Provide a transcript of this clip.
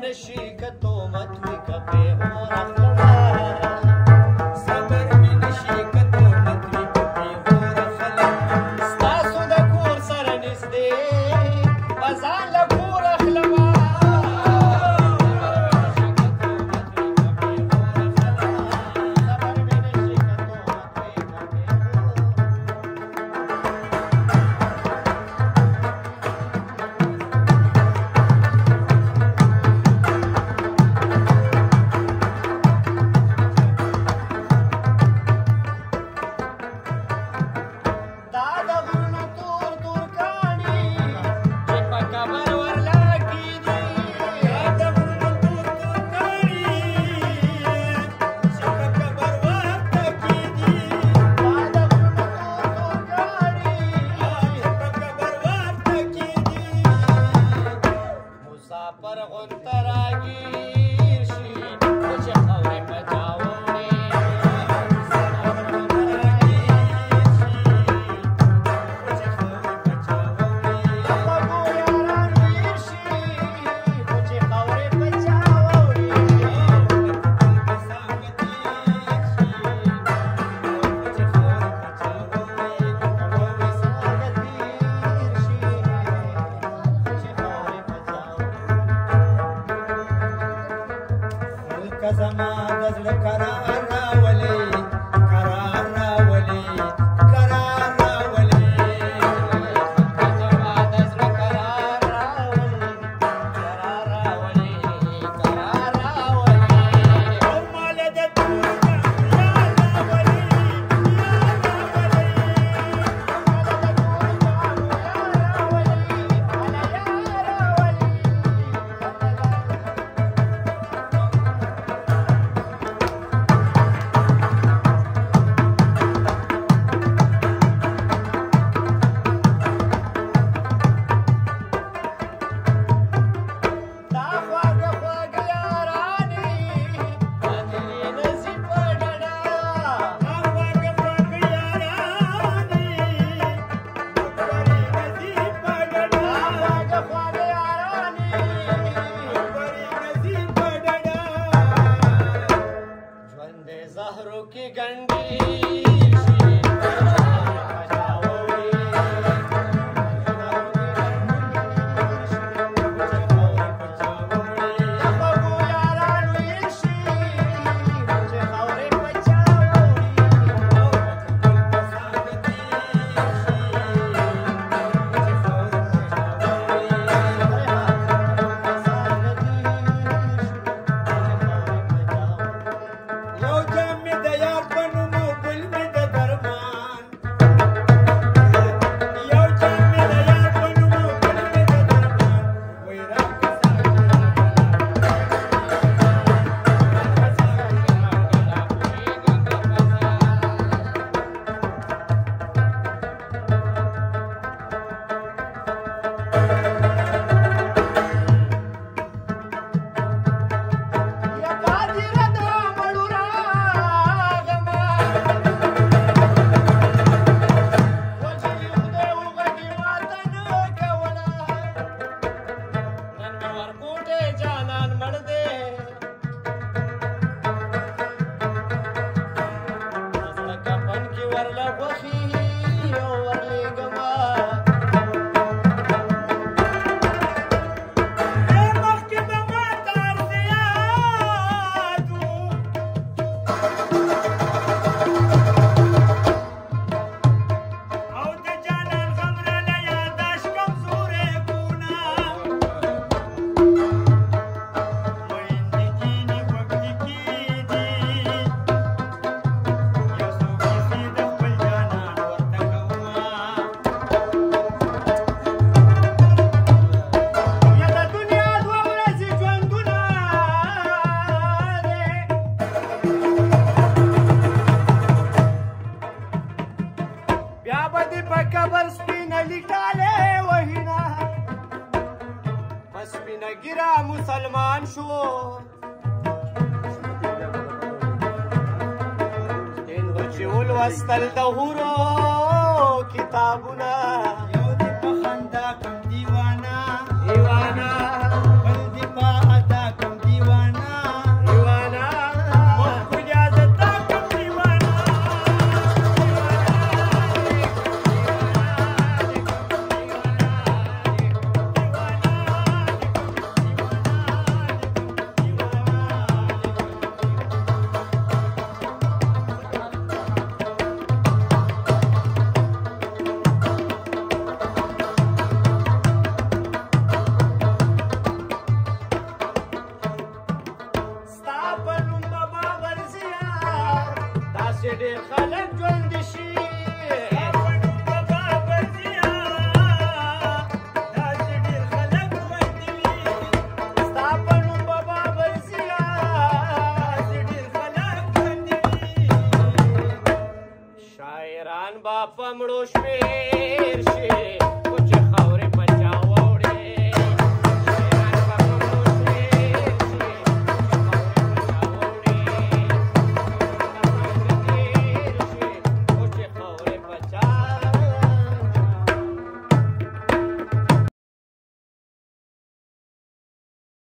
نشي که تومت وي که پیغور اخلما صبر مې نشي که تومت وي که پیغور اخلم ستاسو د کور سره نږدې په ځان له کور اخلما زما د زړه قرار راولي قرار راولي قرار راولي زما د زړه قرار راولي قرار راولي قرار راولي او مال د توګه یا راولي مسلمان شو هندو چې ولوستل د هورو کتابونه یو دې په خندا کړم دیوانه دیوانه بل دې په ادا په مړو شوې